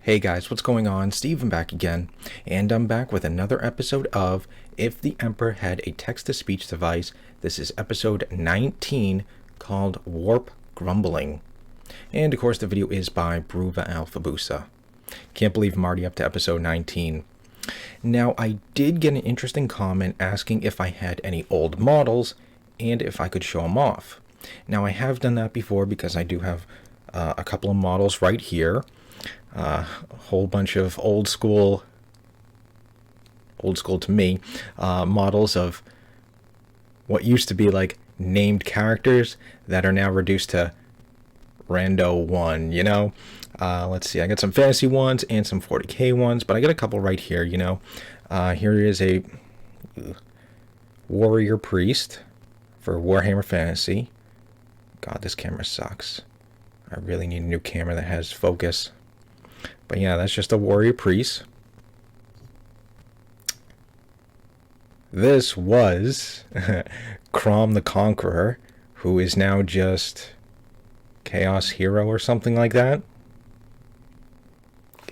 Hey guys, what's going on? Steven back again, and I'm back with another episode of If the Emperor Had a Text-to-Speech Device. This is episode 19, called Warp Grumbling. And of course the video is by Bruva Alphabusa. Can't believe I'm already up to episode 19. Now, I did get an interesting comment asking if I had any old models, and if I could show them off. Now, I have done that before because I do have a couple of models right here. A whole bunch of old school to me, models of what used to be like named characters that are now reduced to rando one, you know. Let's see, I got some fantasy ones and some 40k ones, but I got a couple right here, you know. Here is a warrior priest for Warhammer Fantasy. God, this camera sucks. I really need a new camera that has focus. But yeah, that's just a warrior priest. This was Crom the Conqueror, who is now just Chaos Hero or something like that.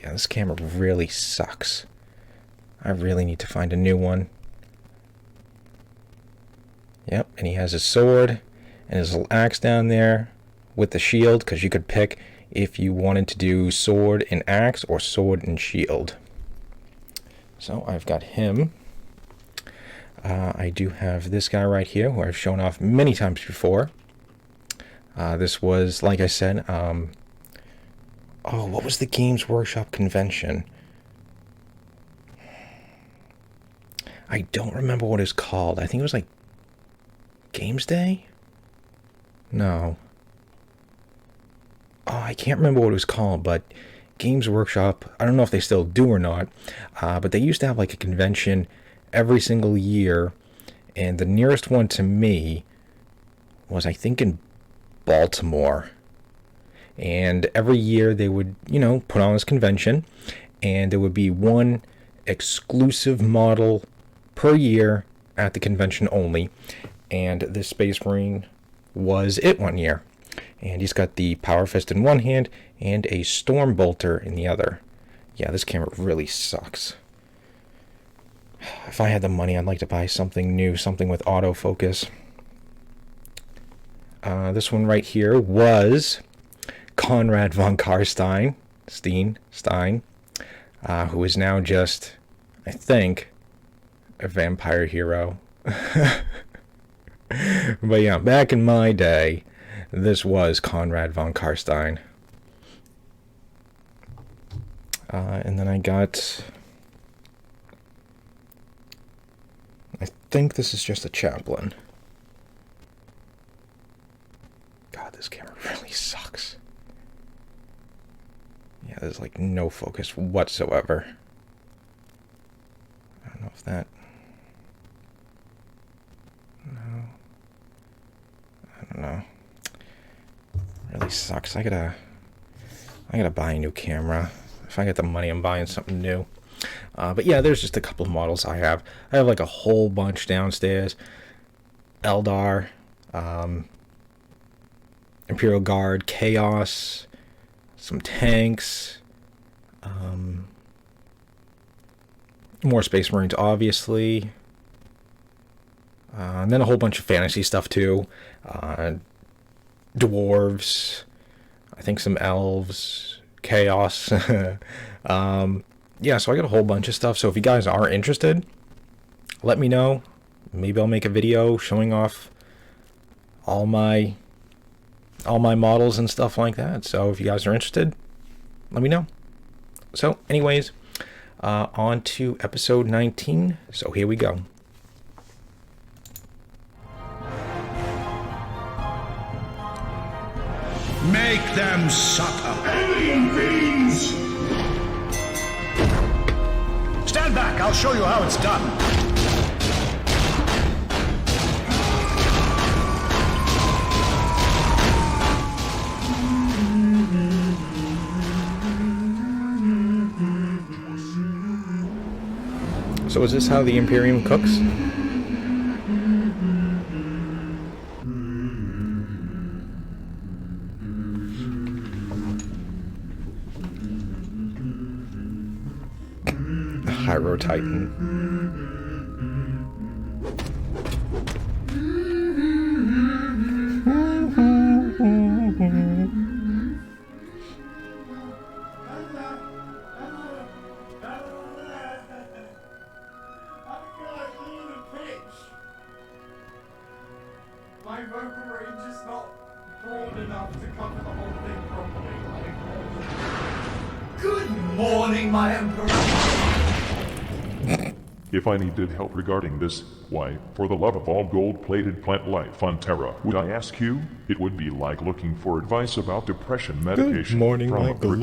Yeah, this camera really sucks. I really need to find a new one. Yep, and he has his sword and his little axe down there with the shield, because you could pick if you wanted to do sword and axe or sword and shield. So I've got him. I do have this guy right here, who I've shown off many times before. This was, like I said, what was the Games Workshop convention? I don't remember what it's called. I think it was like Games Day? No. Oh, I can't remember what it was called, but Games Workshop, I don't know if they still do or not, but they used to have like a convention every single year, and the nearest one to me was, I think, in Baltimore. And every year they would, you know, put on this convention, and there would be one exclusive model per year at the convention only, and this Space Marine was it one year. And he's got the Power Fist in one hand and a Storm Bolter in the other. Yeah, this camera really sucks. If I had the money, I'd like to buy something new, something with autofocus. This one right here was Conrad von Karstein, who is now just, I think, a vampire hero. But yeah, back in my day, this was Conrad von Karstein. And then I got, I think this is just a chaplain. God, this camera really sucks. Yeah, there's like no focus whatsoever. I don't know if that... No. I don't know. Really sucks. I gotta buy a new camera. If I get the money, I'm buying something new. But yeah, there's just a couple of models I have. I have like a whole bunch downstairs. Eldar, Imperial Guard, Chaos, some tanks, more Space Marines, obviously, and then a whole bunch of fantasy stuff too. Dwarves, I think some elves, chaos. Yeah, so I got a whole bunch of stuff. So if you guys are interested, let me know. Maybe I'll make a video showing off all my models and stuff like that. So if you guys are interested, let me know. So anyways, on to episode 19. So here we go. Make them suffer. Alien fiends! Stand back, I'll show you how it's done. So is this how the Imperium cooks? Pyro Titan. My vocal range is not broad enough to cover the whole thing properly. Good morning, my Emperor! If I needed help regarding this, why, for the love of all gold-plated plant life on Terra, would I ask you? It would be like looking for advice about depression medication Good morning, from my a precarious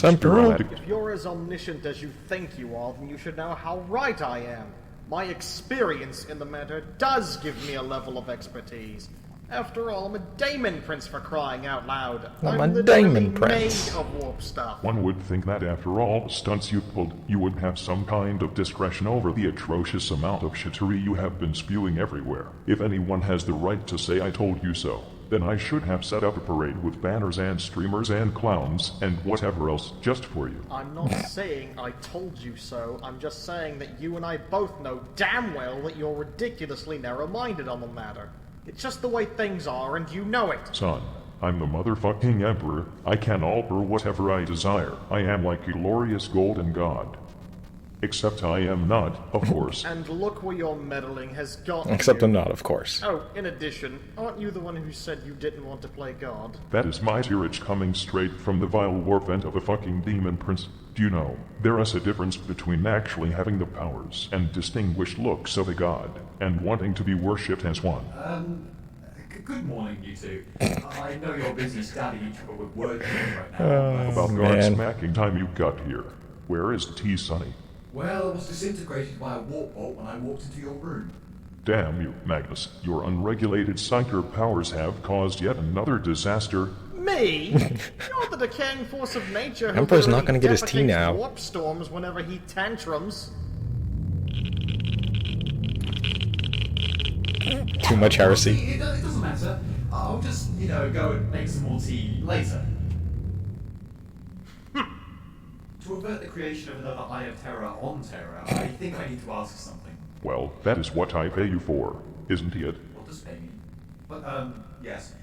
glorious Emperor. addict. If you're as omniscient as you think you are, then you should know how right I am. My experience in the matter does give me a level of expertise. After all, I'm a Daemon Prince, for crying out loud. I'm a literally Daemon Prince. made of warp stuff. One would think that after all the stunts you pulled, you would have some kind of discretion over the atrocious amount of shittery you have been spewing everywhere. If anyone has the right to say I told you so, then I should have set up a parade with banners and streamers and clowns and whatever else just for you. I'm not saying I told you so. I'm just saying that you and I both know damn well that you're ridiculously narrow-minded on the matter. It's just the way things are, and you know it. Son, I'm the motherfucking emperor. I can alter whatever I desire. I am like a glorious golden god. Except I am not, of course. And look where your meddling has gotten Except you. I'm not, of course. Oh, in addition, aren't you the one who said you didn't want to play God? That is my tirage coming straight from the vile warp vent of a fucking demon prince. Do you know, there is a difference between actually having the powers and distinguished looks of a god, and wanting to be worshipped as one. Good morning, you two. I know you're busy stabbing each other with word games right now. About man. guard smacking time you got here. Where is the tea, Sonny? Well, it was disintegrated by a warp bolt when I walked into your room. Damn you, Magnus. Your unregulated psyker powers have caused yet another disaster. Me? You're the decaying force of nature who Emperor's not literally gonna get his tea defecates now. warp storms whenever he tantrums. Too much heresy. It doesn't matter. I'll just, go and make some more tea later. To avert the creation of another Eye of Terror on Terra, I think I need to ask something. Well, that is what I pay you for, isn't it? What does pay me? But, yes.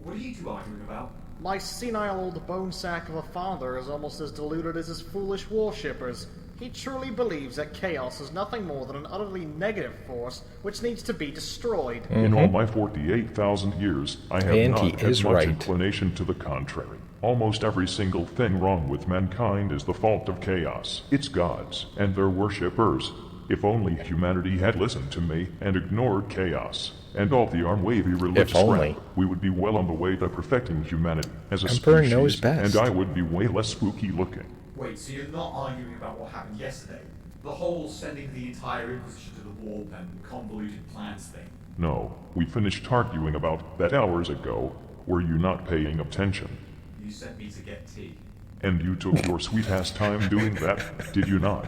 What are you two arguing about? My senile old bone sack of a father is almost as deluded as his foolish worshippers. He truly believes that chaos is nothing more than an utterly negative force which needs to be destroyed. In all my 48,000 years, I have And not he had is much right. inclination to the contrary. Almost every single thing wrong with mankind is the fault of chaos. It's gods and their worshippers. If only humanity had listened to me and ignored chaos and all the arm-wavy religious only. crap, we would be well on the way to perfecting humanity as a Emperor species, knows best. and I would be way less spooky looking. Wait, so you're not arguing about what happened yesterday? The whole sending the entire Inquisition to the warp and convoluted plans thing? No, we finished arguing about that hours ago. Were you not paying attention? You sent me to get tea. And you took your sweet-ass time doing that, did you not?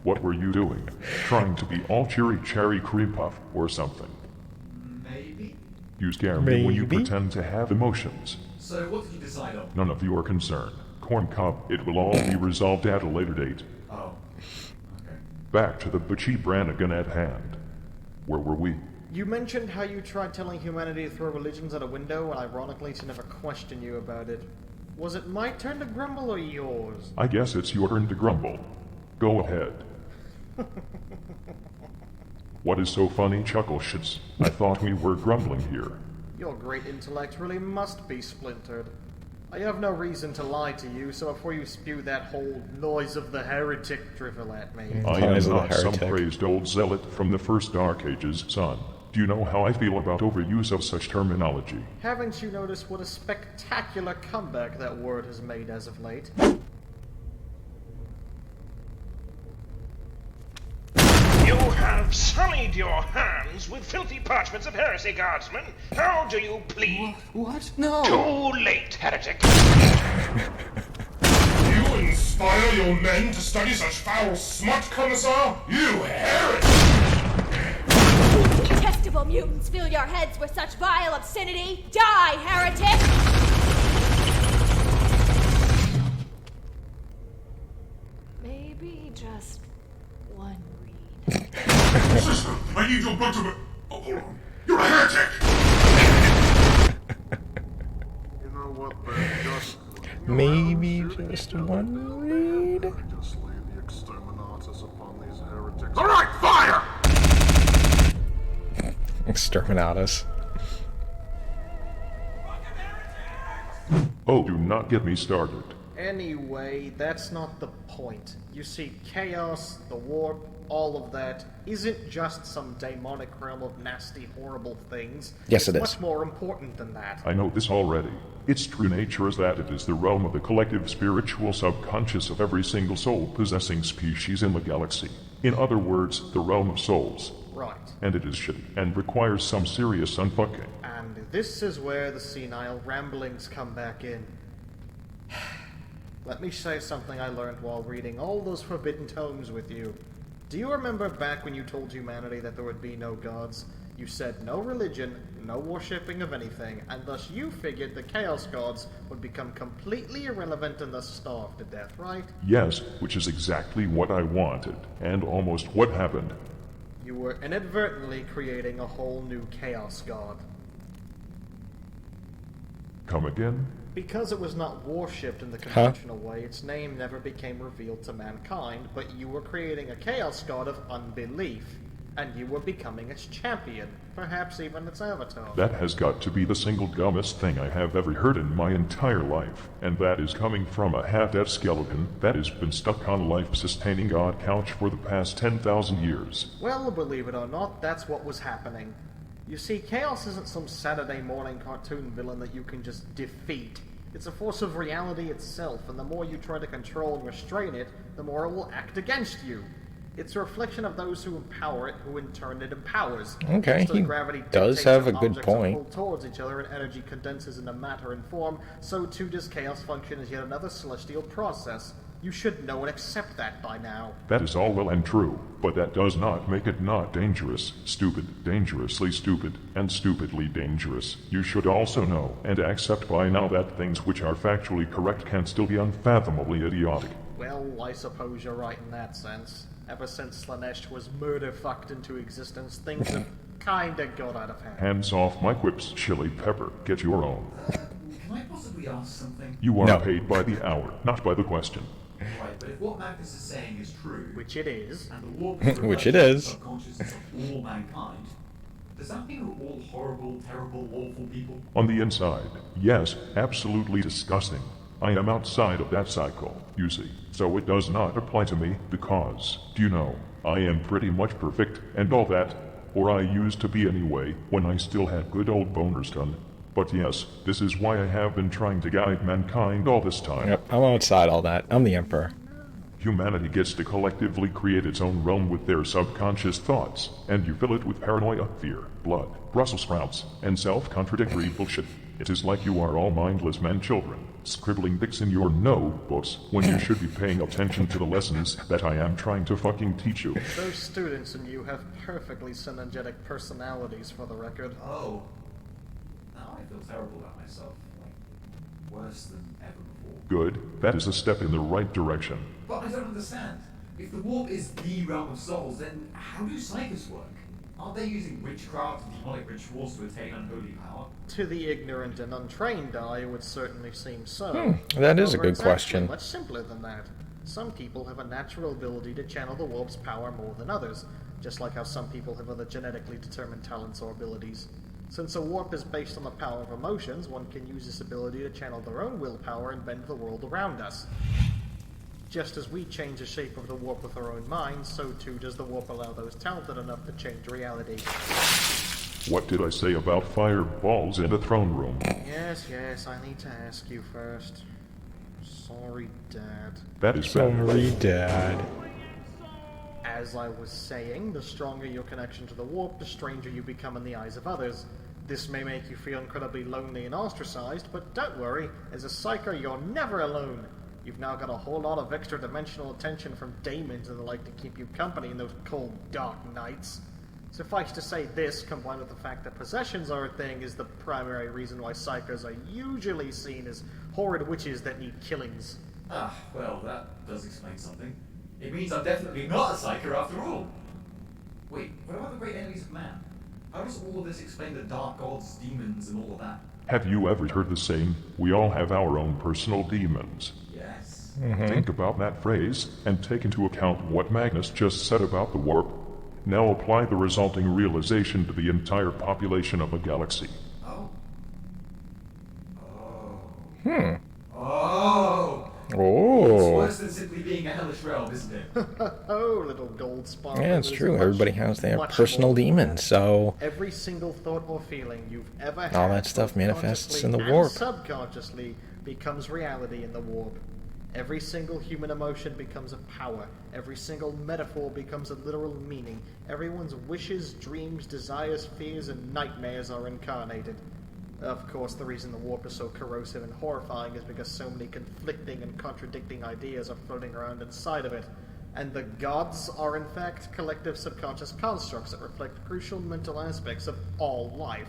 What were you doing? Trying to be all cheery cherry cream puff or something? Maybe? You scare me when you Maybe? pretend to have emotions. So what did you decide on? None of your concern. Corn Cob, it will all be resolved at a later date. Oh. Okay. Back to the Butchie Brannigan at hand. Where were we? You mentioned how you tried telling humanity to throw religions out a window, and ironically to never question you about it. Was it my turn to grumble or yours? I guess it's your turn to grumble. Go ahead. What is so funny, chuckle shits? I thought we were grumbling here. Your great intellect really must be splintered. I have no reason to lie to you, so before you spew that whole noise of the heretic drivel at me. I Lies am of the not some heretic. praised old zealot from the first Dark Ages, son. Do you know how I feel about overuse of such terminology? Haven't you noticed what a spectacular comeback that word has made as of late? You have sullied your hands with filthy parchments of heresy, guardsman. How do you plead? What? No! Too late, heretic. You inspire your men to study such foul smut, Commissar? You heretic! Detestable mutants, fill your heads with such vile obscenity! Die, heretic! Maybe just one, Reed. Sister, I need your blood to... Oh, hold on. You're a heretic! You know what, Ben? Just... Maybe just one read? Just lay the exterminatus upon these heretics. Alright, fire! Exterminatus. Oh, do not get me started. Anyway, that's not the point. You see, chaos, the warp, all of that isn't just some demonic realm of nasty, horrible things. Yes, it's it is. much more important than that. I know this already. Its true nature is that it is the realm of the collective spiritual subconscious of every single soul-possessing species in the galaxy. In other words, the realm of souls. Right. And it is shitty, and requires some serious unfucking. And this is where the senile ramblings come back in. Let me say something I learned while reading all those forbidden tomes with you. Do you remember back when you told humanity that there would be no gods? You said no religion, no worshipping of anything, and thus you figured the Chaos Gods would become completely irrelevant and thus starve to death, right? Yes, which is exactly what I wanted, and almost what happened. You were inadvertently creating a whole new Chaos God. Come again? Because it was not worshipped in the conventional way, its name never became revealed to mankind, but you were creating a Chaos God of unbelief, and you were becoming its champion, perhaps even its avatar. That has got to be the single dumbest thing I have ever heard in my entire life, and that is coming from a half-dead skeleton that has been stuck on a life-sustaining god couch for the past 10,000 years. Well, believe it or not, that's what was happening. You see, Chaos isn't some Saturday morning cartoon villain that you can just defeat. It's a force of reality itself, and the more you try to control and restrain it, the more it will act against you. It's a reflection of those who empower it, who in turn it empowers. Okay, Just as he gravity does dictates have that a good objects are point. pulled towards each other and energy condenses into matter and form, so too does chaos function as yet another celestial process. You should know and accept that by now. That is all well and true, but that does not make it not dangerous, stupid, dangerously stupid, and stupidly dangerous. You should also know and accept by now that things which are factually correct can still be unfathomably idiotic. Well, I suppose you're right in that sense. Ever since Slanesh was murder-fucked into existence, things have kinda got out of hand. Hands off my quips, Chili Pepper. Get your own. Can I possibly ask something? You are No. paid by the hour, not by the question. Right, but if what Magnus is saying is true, Which it is. and the warp is a Which it reflection of is. the subconsciousness of all mankind, does that mean we're all horrible, terrible, awful people? On the inside, yes, absolutely disgusting. I am outside of that cycle, you see, so it does not apply to me because, do you know, I am pretty much perfect and all that, or I used to be anyway, when I still had good old boners done. But yes, this is why I have been trying to guide mankind all this time. Yep, I'm outside all that. I'm the Emperor. Humanity gets to collectively create its own realm with their subconscious thoughts, and you fill it with paranoia, fear, blood, Brussels sprouts, and self-contradictory bullshit. It is like you are all mindless men-children, scribbling dicks in your notebooks when you should be paying attention to the lessons that I am trying to fucking teach you. Those students and you have perfectly synergetic personalities, for the record. Oh. Now I feel terrible about myself. Like, worse than ever before. Good, that is a step in the right direction. But I don't understand. If the warp is the realm of souls, then how do psychics work? Aren't they using witchcraft and demonic rituals to attain unholy power? To the ignorant and untrained eye, it would certainly seem so. That is a However, good it's actually question. much simpler than that. Some people have a natural ability to channel the warp's power more than others, just like how some people have other genetically determined talents or abilities. Since a warp is based on the power of emotions, one can use this ability to channel their own willpower and bend the world around us. Just as we change the shape of the warp with our own minds, so too does the warp allow those talented enough to change reality. What did I say about fireballs in the throne room? Yes, I need to ask you first. Sorry, Dad. That is bad. Sorry, Dad. As I was saying, the stronger your connection to the warp, the stranger you become in the eyes of others. This may make you feel incredibly lonely and ostracized, but don't worry, as a psyker, you're never alone. You've now got a whole lot of extra dimensional attention from daemons and the like to keep you company in those cold, dark nights. Suffice to say this, combined with the fact that possessions are a thing, is the primary reason why psychers are usually seen as horrid witches that need killings. Ah, well, that does explain something. It means I'm definitely not a psyker after all. Wait, what about the great enemies of man? How does all of this explain the dark gods, demons, and all of that? Have you ever heard the saying, we all have our own personal demons? Yes. Think about that phrase, and take into account what Magnus just said about the warp. Now apply the resulting realization to the entire population of a galaxy. Oh. Hmm. Oh! It's Oh. worse than simply being a hellish realm, isn't it? Oh, little gold sparkle. Yeah, it's There's true. much, Everybody has their much personal more than demons, that. so Every single thought or feeling you've ever had, all that stuff both manifests in the consciously warp. and subconsciously, becomes reality in the warp. Every single human emotion becomes a power. Every single metaphor becomes a literal meaning. Everyone's wishes, dreams, desires, fears, and nightmares are incarnated. Of course, the reason the warp is so corrosive and horrifying is because so many conflicting and contradicting ideas are floating around inside of it. And the gods are, in fact, collective subconscious constructs that reflect crucial mental aspects of all life.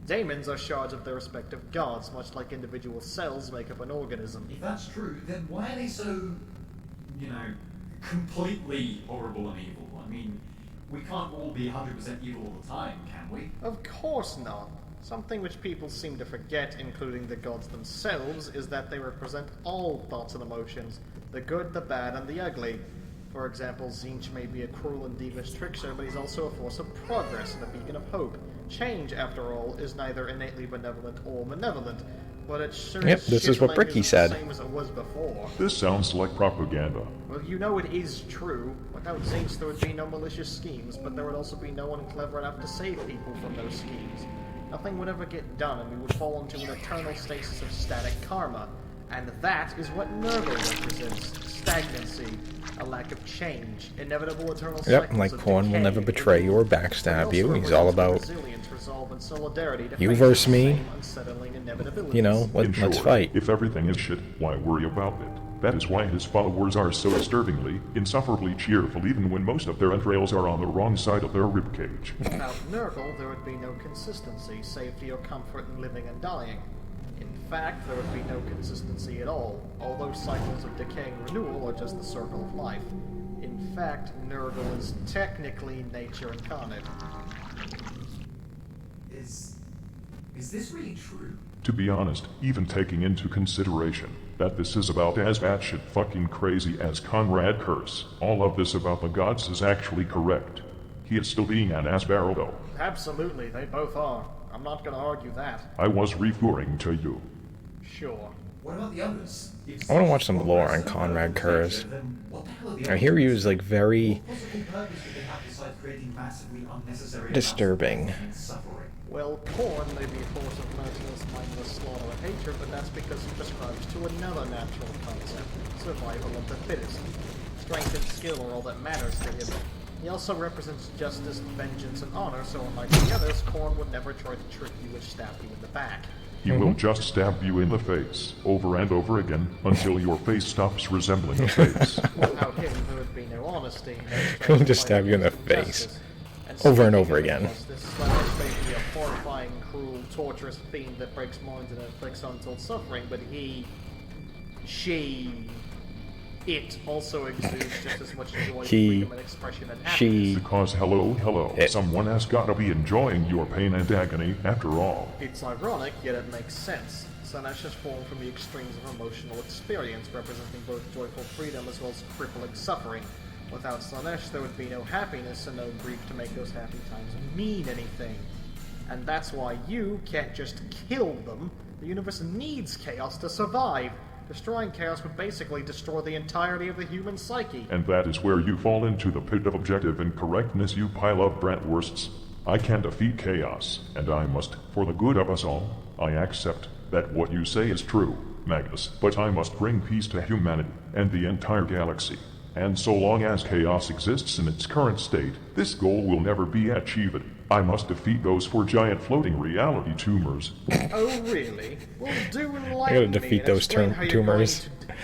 Daemons are shards of their respective gods, much like individual cells make up an organism. If that's true, then why are they so, completely horrible and evil? I mean, we can't all be 100% evil all the time, can we? Of course not. Something which people seem to forget, including the gods themselves, is that they represent all thoughts and emotions, the good, the bad, and the ugly. For example, Zinch may be a cruel and devious trickster, but he's also a force of progress and a beacon of hope. Change, after all, is neither innately benevolent or malevolent, but it sure Yep, as this shit is what like Bricky isn't said. the same as it was before. This sounds like propaganda. Well, you know it is true. Without Zinch, there would be no malicious schemes, but there would also be no one clever enough to save people from those schemes. Nothing would ever get done, and we would fall into an eternal stasis of static karma. And that is what Nurgle represents. Stagnancy, a lack of change, inevitable eternal Yep, cycles like of Korn will decay, never betray you or backstab you. He's all about resilience, resolve, and solidarity to you face versus the me. same unsettling inevitabilities. You know, In let's short, fight. if everything is shit, why worry about it? That is why his followers are so disturbingly, insufferably cheerful even when most of their entrails are on the wrong side of their ribcage. Without Nurgle, there would be no consistency, safety, or comfort in living and dying. In fact, there would be no consistency at all, although cycles of decay and renewal are just the circle of life. In fact, Nurgle is technically nature incarnate. Is this really true? To be honest, even taking into consideration that this is about as batshit fucking crazy as Conrad Curse, all of this about the gods is actually correct. He is still being an ass barrel though. Absolutely, they both are. I'm not gonna argue that. I was referring to you. Sure. What about the others? If I wanna such watch some lore progress on and Conrad nature, Kurz. then what the hell are the I hear he others? was like very What possible purpose do they have besides creating massively unnecessary amounts of disturbing. death and suffering? Well, Korn may be a force of merciless, mindless slaughter and hatred, but that's because he prescribes to another natural concept, survival of the fittest. Strength and skill are all that matters to him. He also represents justice, vengeance, and honor, so unlike the others, Korn would never try to trick you and stab you in the back. He will just stab you in the face, over and over again, until your face stops resembling a face. Without him, there would be no honesty, no strength He'll to just fight stab you in the against face. injustice. Over and speaking over of again. injustice, Slash may be a horrifying, cruel, torturous fiend that breaks minds and inflicts untold suffering, but it also exudes just as much joy, freedom, and expression and happiness. Because hello, someone has gotta be enjoying your pain and agony after all. It's ironic, yet it makes sense. Slanesh is formed from the extremes of emotional experience, representing both joyful freedom as well as crippling suffering. Without Slanesh, there would be no happiness and no grief to make those happy times mean anything. And that's why you can't just kill them. The universe needs chaos to survive. Destroying chaos would basically destroy the entirety of the human psyche. And that is where you fall into the pit of objective incorrectness, you pile of bratwursts. I can defeat chaos, and I must, for the good of us all. I accept that what you say is true, Magnus, but I must bring peace to humanity and the entire galaxy. And so long as chaos exists in its current state, this goal will never be achieved. I must defeat those four giant floating reality tumors. Oh, really? Well, do enlighten I gotta me defeat and those explain how you're tumors. going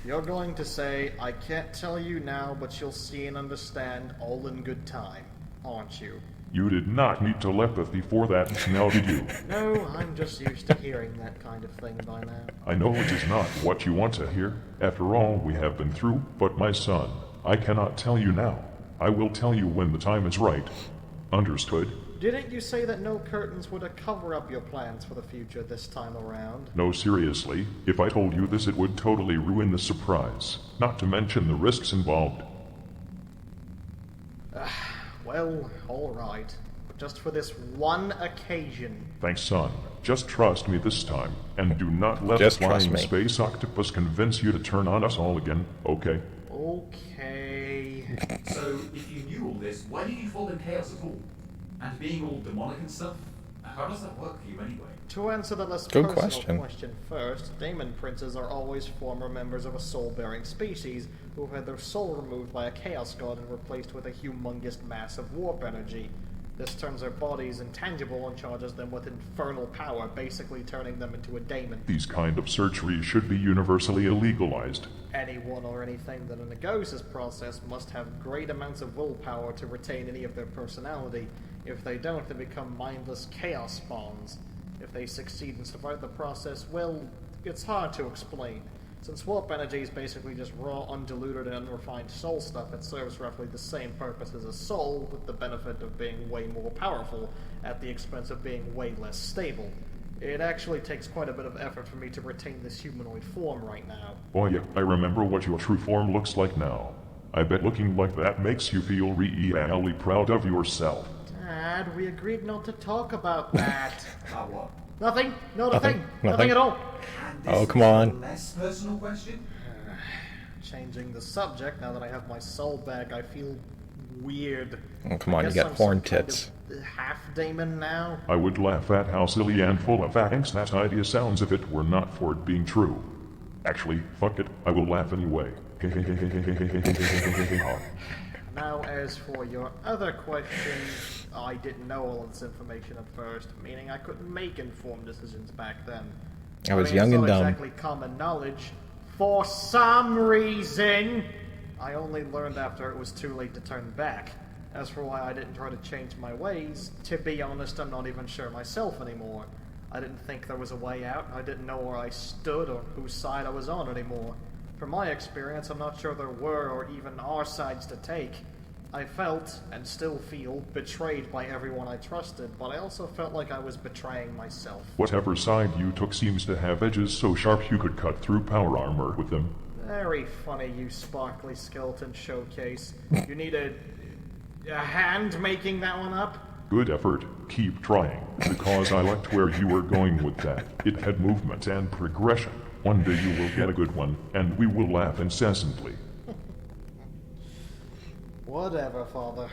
You're going to say, I can't tell you now, but you'll see and understand all in good time, aren't you? You did not need telepathy for that, now did you? No, I'm just used to hearing that kind of thing by now. I know it is not what you want to hear. After all we have been through, but my son, I cannot tell you now. I will tell you when the time is right. Understood? Didn't you say that no curtains were to cover up your plans for the future this time around? No, seriously, if I told you this it would totally ruin the surprise, not to mention the risks involved. Well, alright. But just for this one occasion. Thanks, son. Just trust me this time, and do not let Just the flying trust me. space octopus convince you to turn on us all again, okay? Okay. So, if you knew all this, why did you fall in chaos at all? And being all demonic and stuff? How does that work for you anyway? To answer the less Good personal question. first, Daemon Princes are always former members of a soul-bearing species who have had their soul removed by a chaos god and replaced with a humongous mass of warp energy. This turns their bodies intangible and charges them with infernal power, basically turning them into a daemon. These kind of surgeries should be universally illegalized. Anyone or anything that undergoes this process must have great amounts of willpower to retain any of their personality. If they don't, they become mindless chaos spawns. If they succeed and survive the process, well, it's hard to explain. Since warp energy is basically just raw, undiluted, and unrefined soul stuff, it serves roughly the same purpose as a soul, with the benefit of being way more powerful, at the expense of being way less stable. It actually takes quite a bit of effort for me to retain this humanoid form right now. Oh yeah, I remember what your true form looks like now. I bet looking like that makes you feel really proud of yourself. Dad, we agreed not to talk about that. About what? Nothing. Not a Nothing. thing. Nothing. Nothing at all. And Oh, this come was a on. less personal question? Changing the subject, now that I have my soul back, I feel weird. Oh, come on, I you guess got I'm horn some kind tits. of half daemon now? I would laugh at how silly and full of angst that idea sounds if it were not for it being true. Actually, fuck it, I will laugh anyway. Now, as for your other question, I didn't know all of this information at first, meaning I couldn't make informed decisions back then. I was mean, young it's and not dumb. exactly common knowledge. For some reason, I only learned after it was too late to turn back. As for why I didn't try to change my ways, to be honest, I'm not even sure myself anymore. I didn't think there was a way out, I didn't know where I stood or whose side I was on anymore. From my experience, I'm not sure there were or even are sides to take. I felt, and still feel, betrayed by everyone I trusted, but I also felt like I was betraying myself. Whatever side you took seems to have edges so sharp you could cut through power armor with them. Very funny, you sparkly skeleton showcase. You need a hand making that one up? Good effort. Keep trying, because I liked where you were going with that. It had movement and progression. One day you will get a good one, and we will laugh incessantly. Whatever, Father.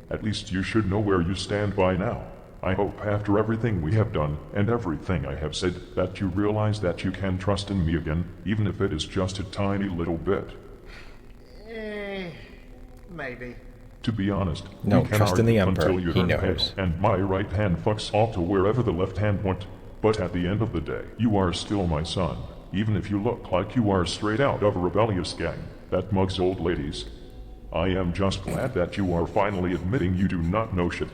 At least you should know where you stand by now. I hope after everything we have done, and everything I have said, that you realize that you can trust in me again, even if it is just a tiny little bit. Maybe. To be honest, No, we can trust in the argue Emperor. until you He turn knows. pale, and my right hand fucks off to wherever the left hand went. But at the end of the day, you are still my son, even if you look like you are straight out of a rebellious gang that mugs old ladies. I am just glad that you are finally admitting you do not know shit.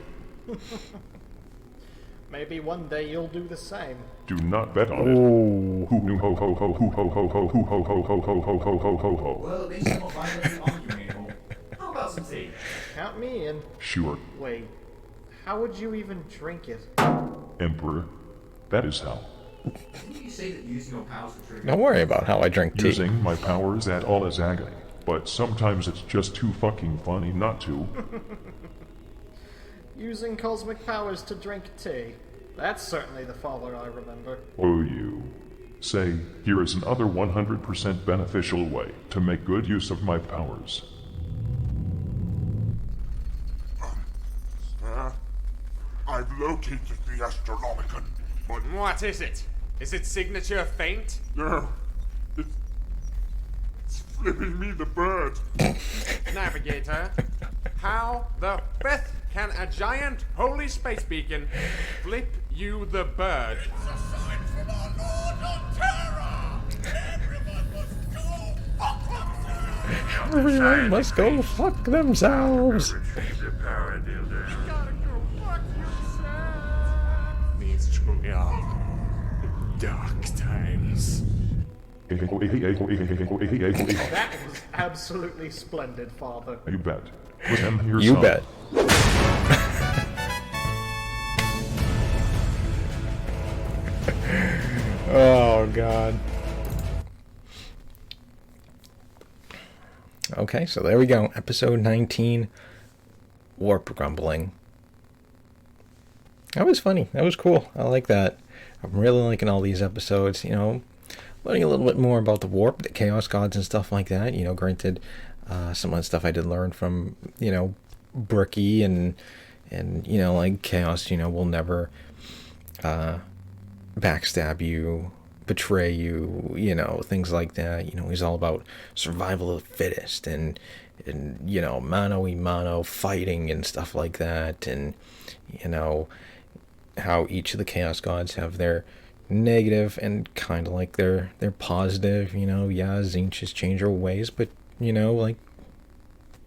Maybe one day you'll do the same. Do not bet on it. Ooh. Hoo hoo ho ho ho hoo ho ho ho hoo ho ho ho ho ho ho ho ho ho. Well, at least I'm not violently arguing anymore. How about some tea? Count me in. Sure, Wait, how would you even drink it? Emperor. That is how. Didn't you say that using your powers for trivia? Don't worry about how I drink tea. Using my powers at all is agony, but sometimes it's just too fucking funny not to. Using cosmic powers to drink tea. That's certainly the father I remember. Oh, you. Say, here is another 100% beneficial way to make good use of my powers. I've located the Astronomicon, but What is it? Is it signature faint? no, it's flipping me the bird. Navigator, how the fifth can a giant holy space beacon flip you the bird? It's a sign from our Lord on Terra! Everyone must go fuck themselves! Everyone must go fuck themselves. Retrieve the power builder. truly are dark times. That was absolutely splendid, Father. You bet. With him, your You son. bet. Oh, God. Okay, so there we go. Episode 19, Warp Grumbling. That was funny. That was cool. I like that. I'm really liking all these episodes, you know, learning a little bit more about the warp, the chaos gods and stuff like that. You know, granted, some of the stuff I did learn from, you know, Brookie and you know, like chaos, you know, will never backstab you, betray you, you know, things like that. You know, he's all about survival of the fittest and you know, mano a mano fighting and stuff like that. And you know, how each of the chaos gods have their negative and kind of like their positive. You know, yeah, Zinch has changed her ways, but you know, like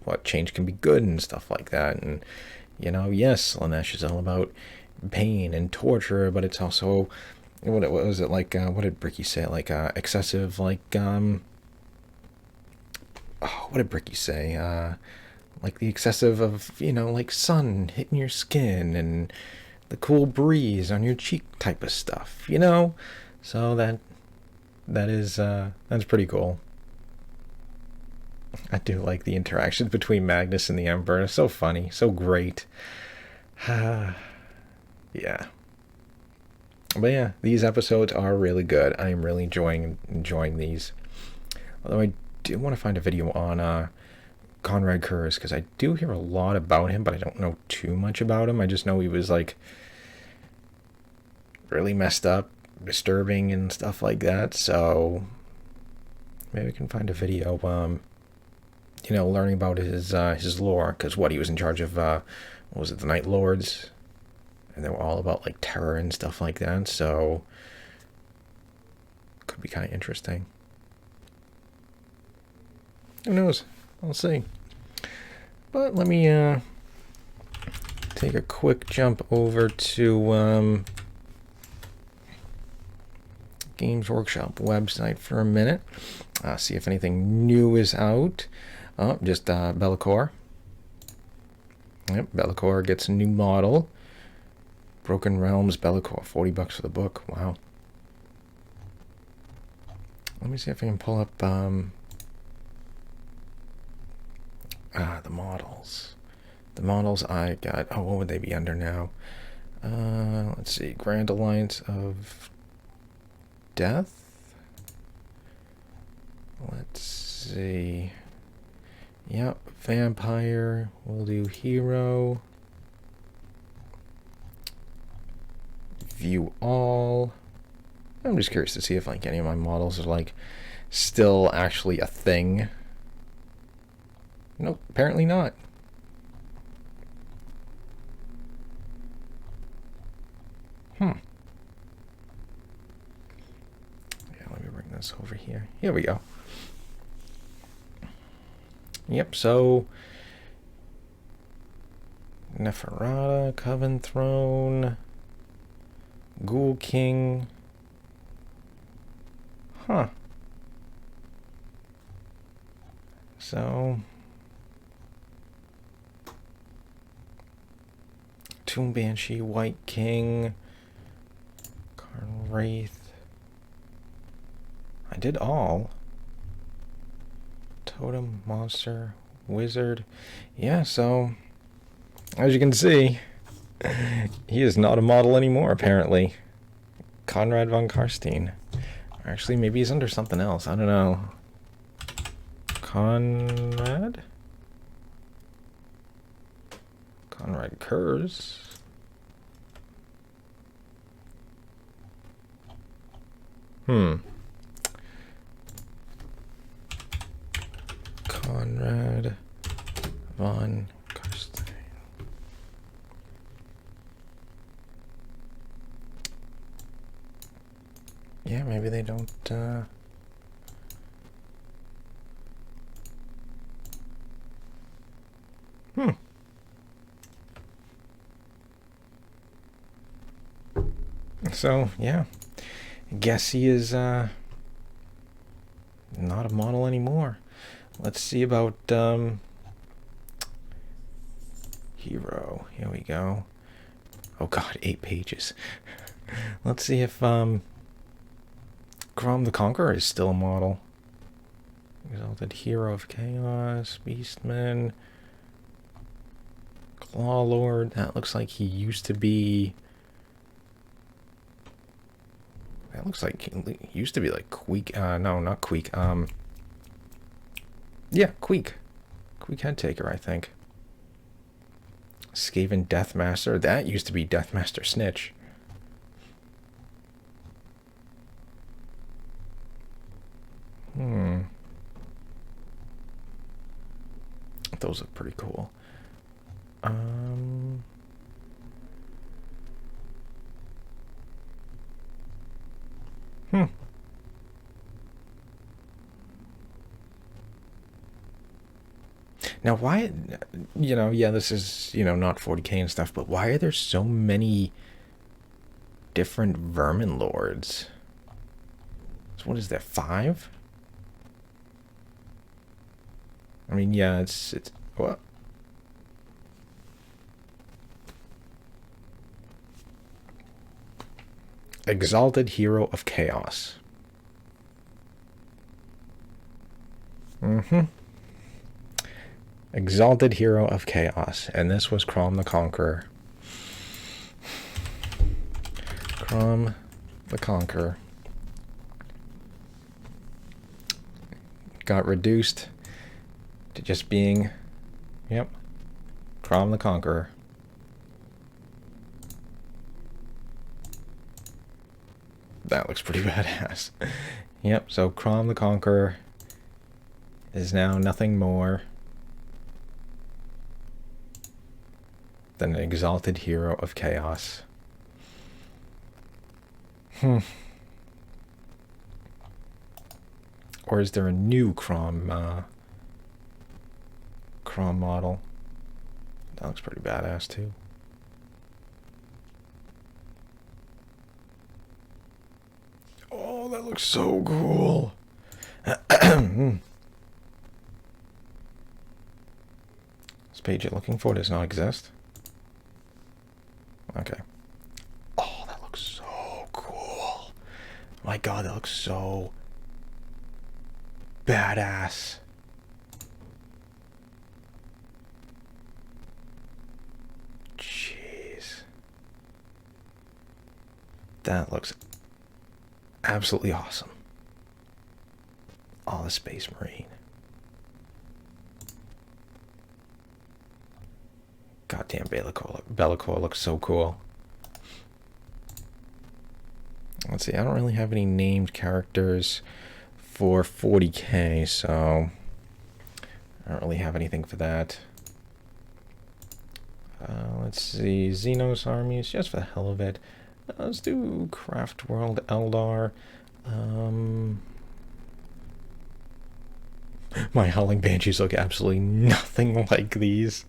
what, change can be good and stuff like that. And you know, yes, Lanesh is all about pain and torture, but it's also what was it like? What did Bricky say? Like excessive, like oh, what did Bricky say? Like the excessive of, you know, like sun hitting your skin and the cool breeze on your cheek type of stuff, you know. So that is that's pretty cool. I do like the interactions between Magnus and the Emperor. It's so funny, so great. Yeah. But yeah, these episodes are really good. I am really enjoying these. Although I do want to find a video on Conrad Kurz, because I do hear a lot about him, but I don't know too much about him. I just know he was like really messed up, disturbing and stuff like that. So maybe we can find a video you know, learning about his lore, because what, he was in charge of what was it, the Night Lords, and they were all about like terror and stuff like that. So could be kind of interesting. Who knows? I'll see. But let me take a quick jump over to Games Workshop website for a minute. See if anything new is out. Oh, just Be'lakor. Yep, Be'lakor gets a new model. Broken Realms Be'lakor, $40 for the book. Wow. Let me see if I can pull up the models. The models I got. Oh, what would they be under now? Let's see. Grand Alliance of Death. Let's see. Yep, Vampire. We'll do Hero. View all. I'm just curious to see if like any of my models are like still actually a thing. Nope, apparently not. Yeah, let me bring this over here. Here we go. Yep, so Neferata, Coven Throne, Ghoul King. Huh. So Tomb Banshee, White King, Karn Wraith. I did all. Totem, Monster, Wizard. Yeah, so as you can see, he is not a model anymore, apparently. Conrad von Karstein. Or actually, maybe he's under something else. I don't know. Conrad Kurz. Conrad von Karstein. Yeah, maybe they don't, So, yeah. Guess he is not a model anymore. Let's see about Hero. Here we go. Oh god, 8 pages. Let's see if Grom the Conqueror is still a model. Exalted Hero of Chaos, Beastman, Claw Lord. That looks like he used to be. That looks like he used to be like Queek. No, not Queek. Yeah, Queek. Queek Headtaker, I think. Skaven Deathmaster. That used to be Deathmaster Snitch. Those look pretty cool. Now, why, yeah, this is, not 40k and stuff, but why are there so many different Vermin Lords? So what is that, 5? I mean, yeah, it's what? Exalted Hero of Chaos. Exalted Hero of Chaos. And this was Grom the Conqueror. Grom the Conqueror. Got reduced to just being, yep, Grom the Conqueror. That looks pretty badass. Yep, so Grom the Conqueror is now nothing more than an exalted hero of chaos. Or is there a new Grom model? That looks pretty badass too. Oh, that looks so cool. This page you're looking for does not exist. Okay. Oh, that looks so cool. My god, that looks so badass. Jeez. That looks absolutely awesome. Oh, the Space Marine. Goddamn, Bellicor looks so cool. Let's see, I don't really have any named characters for 40k, so I don't really have anything for that. Let's see, Xenos armies, just for the hell of it. Let's do Craft World Eldar. My Howling Banshees look absolutely nothing like these.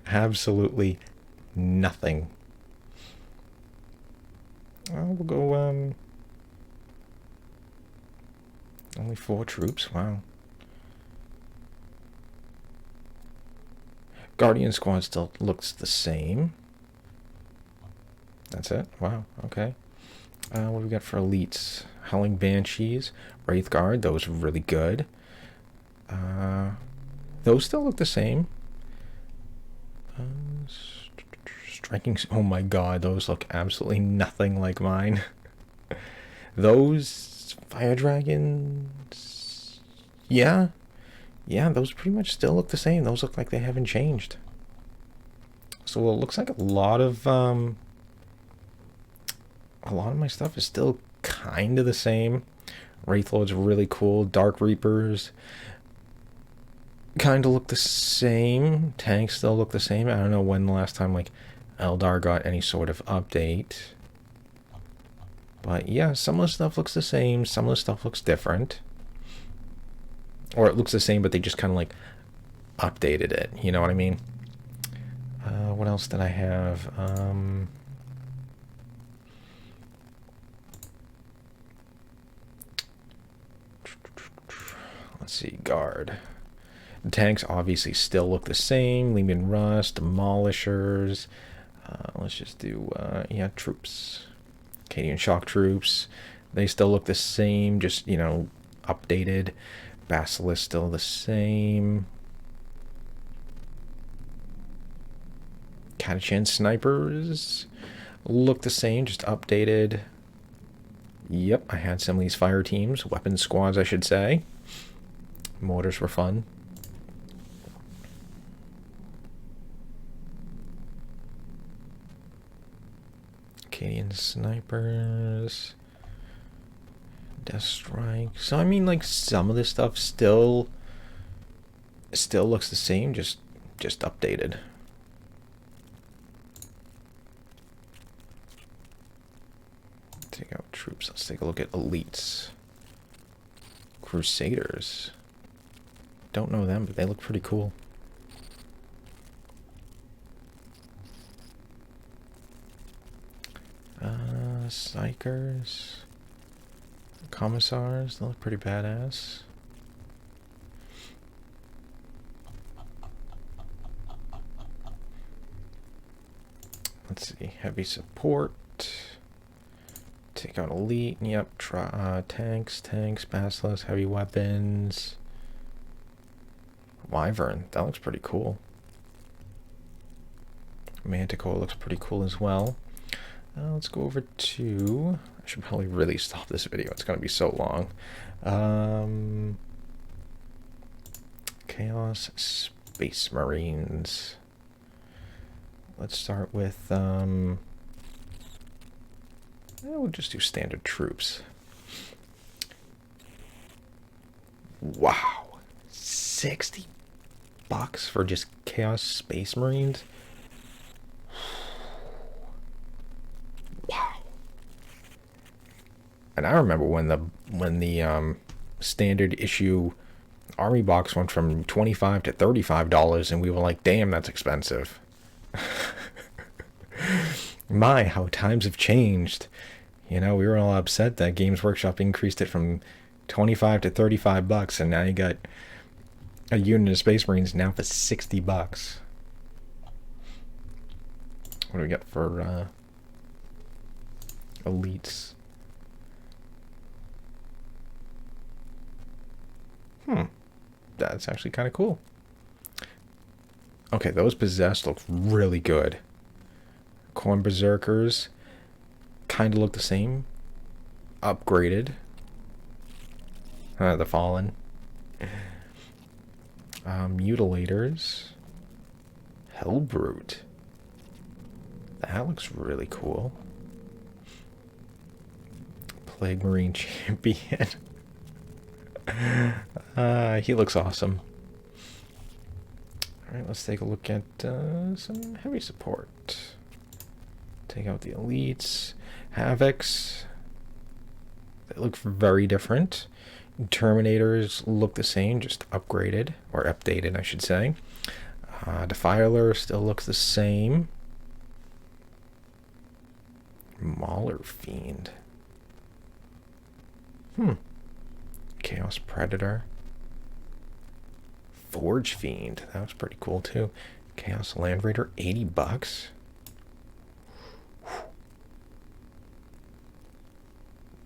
Absolutely nothing. We'll go, only 4 troops, wow. Guardian Squad still looks the same. That's it? Wow, okay. What do we got for elites? Howling Banshees, Wraith Guard, those are really good. Those still look the same. Striking, oh my god, those look absolutely nothing like mine. Those Fire Dragons, yeah, those pretty much still look the same. Those look like they haven't changed. So it looks like a lot of my stuff is still kind of the same. Wraith Lord's really cool. Dark Reapers kind of look the same. Tanks still look the same. I don't know when the last time like Eldar got any sort of update. But yeah, some of the stuff looks the same. Some of the stuff looks different. Or it looks the same, but they just kind of like updated it. You know what I mean? Let's see, guard. The tanks obviously still look the same. Lehman Russ, Demolishers. Let's just do, yeah, troops. Canadian shock troops. They still look the same, just, you know, updated. Basilisk still the same. Catachan snipers look the same, just updated. Yep, I had some of these fire teams, weapon squads, I should say. Mortars were fun. Canadian snipers. Death strike. So I mean, like, some of this stuff still looks the same, just updated. Take out troops. Let's take a look at elites. Crusaders. Don't know them, but they look pretty cool. Psychers. Commissars. They look pretty badass. Let's see. Heavy support. Take out elite. Yep. Tanks, basilisk, heavy weapons. Wyvern. That looks pretty cool. Manticore looks pretty cool as well. Let's go over to... I should probably really stop this video. It's going to be so long. Chaos Space Marines. Let's start with... we'll just do standard troops. Wow. $60 for just Chaos Space Marines? Wow. And I remember when the standard issue army box went from $25 to $35, and we were like, damn, that's expensive. My, how times have changed. You know, we were all upset that Games Workshop increased it from $25 to $35, and now you got a unit of Space Marines now for $60. What do we got for elites? That's actually kind of cool. Okay, those possessed look really good. Corn Berserkers kind of look the same. Upgraded. The Fallen. Mutilators. Hellbrute. That looks really cool. Plague Marine Champion. He looks awesome. Alright, let's take a look at some heavy support. Take out the elites. Havocs. They look very different. Terminators look the same, just upgraded. Or updated, I should say. Defiler still looks the same. Mauler Fiend. Chaos Predator. Forge Fiend. That was pretty cool too. Chaos Land Raider, $80.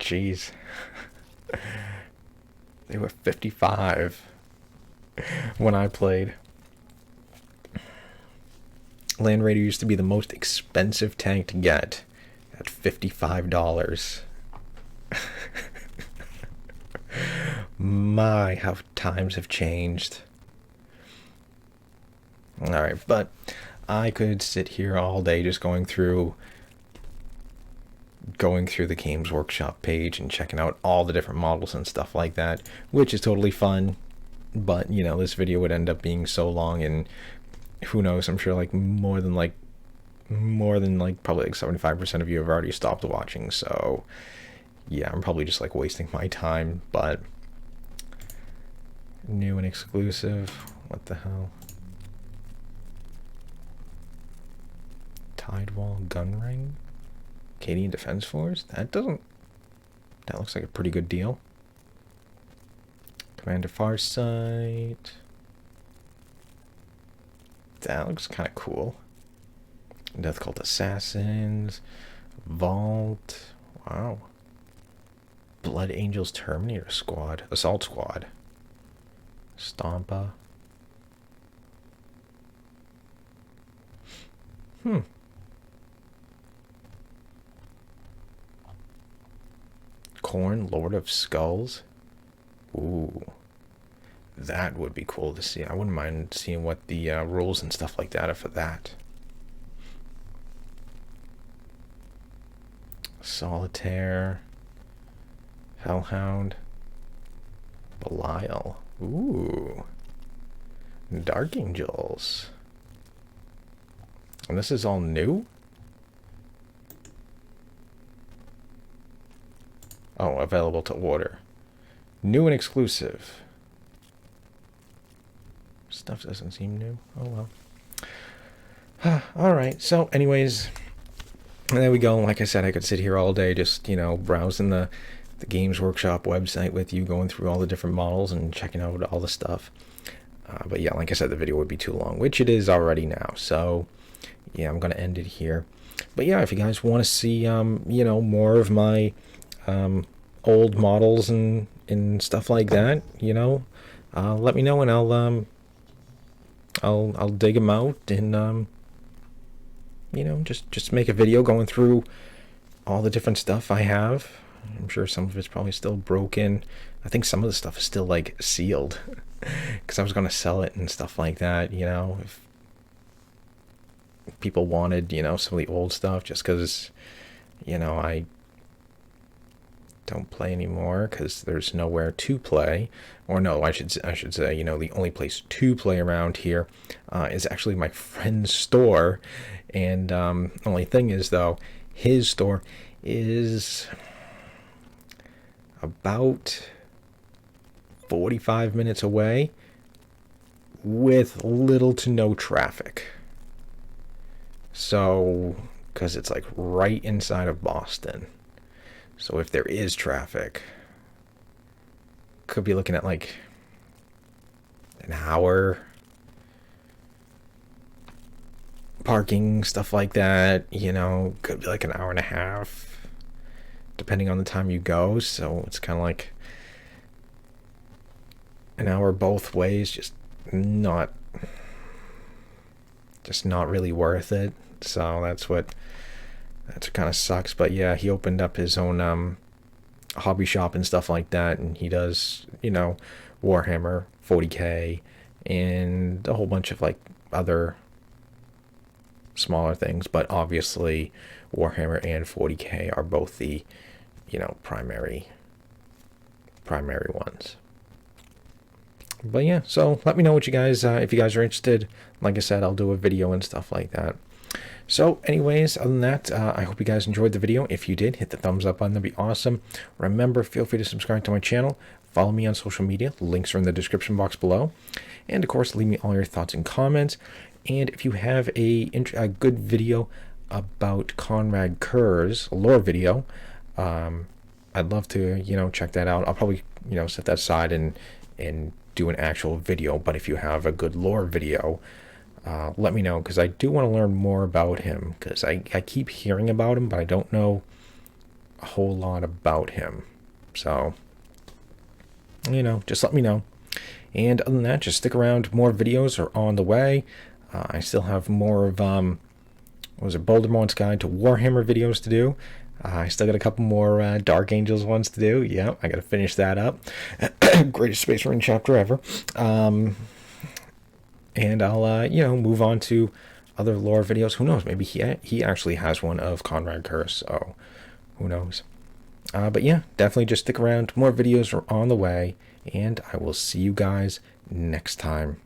Jeez. They were $55 when I played. Land Raider used to be the most expensive tank to get at $55. My, how times have changed. Alright, but I could sit here all day just going through the Games Workshop page and checking out all the different models and stuff like that, which is totally fun. But, you know, this video would end up being so long, and who knows, I'm sure more than probably 75% of you have already stopped watching, so yeah, I'm probably just wasting my time. But new and exclusive, what the hell? Tidewall gun ring? Canadian Defense Force? That looks like a pretty good deal. Commander Farsight. That looks kind of cool. Death Cult Assassins. Vault. Wow. Blood Angels Terminator Squad. Assault Squad. Stompa. Korn, Lord of Skulls. Ooh. That would be cool to see. I wouldn't mind seeing what the rules and stuff like that are for that. Solitaire. Hellhound. Belial. Ooh. Dark Angels. And this is all new? Oh, available to order. New and exclusive. Stuff doesn't seem new. Oh well. Alright, so anyways, there we go. Like I said, I could sit here all day just, you know, browsing the Games Workshop website with you, going through all the different models and checking out all the stuff. But yeah, like I said, the video would be too long, which it is already now. So yeah, I'm going to end it here. But yeah, if you guys want to see, you know, more of my old models and stuff like that, you know, let me know and I'll dig them out and you know, just make a video going through all the different stuff I have. I'm sure some of it's probably still broken. I think some of the stuff is still like sealed because I was going to sell it and stuff like that, you know, if people wanted, you know, some of the old stuff, just because, you know, I don't play anymore because there's nowhere to play. Or no, I should say, you know, the only place to play around here is actually my friend's store. And only thing is, though, his store is about 45 minutes away with little to no traffic. So, because it's like right inside of Boston. So if there is traffic, could be looking at like an hour. Parking, stuff like that, you know, could be like an hour and a half, depending on the time you go. So it's kind of like an hour both ways, just not really worth it. So that's what kind of sucks. But yeah, he opened up his own hobby shop and stuff like that, and he does, you know, Warhammer 40k and a whole bunch of like other smaller things, but obviously Warhammer and 40k are both the, you know, primary ones. But yeah, so let me know what you guys, if you guys are interested. Like I said, I'll do a video and stuff like that. So anyways, other than that, I hope you guys enjoyed the video. If you did, hit the thumbs up button. That'd be awesome. Remember, feel free to subscribe to my channel. Follow me on social media. Links are in the description box below. And of course, leave me all your thoughts and comments. And if you have a good video about Conrad Kerr's lore video, I'd love to, you know, check that out. I'll probably, you know, set that aside and do an actual video. But if you have a good lore video, let me know, because I do want to learn more about him, because I keep hearing about him, but I don't know a whole lot about him. So, you know, just let me know. And other than that, just stick around. More videos are on the way. I still have more of, Bouldermont's Guide to Warhammer videos to do. I still got a couple more Dark Angels ones to do. Yep, I got to finish that up. Greatest Space Marine chapter ever. And I'll, you know, move on to other lore videos. Who knows? Maybe he actually has one of Conrad Kerr, so who knows? But yeah, definitely just stick around. More videos are on the way, and I will see you guys next time.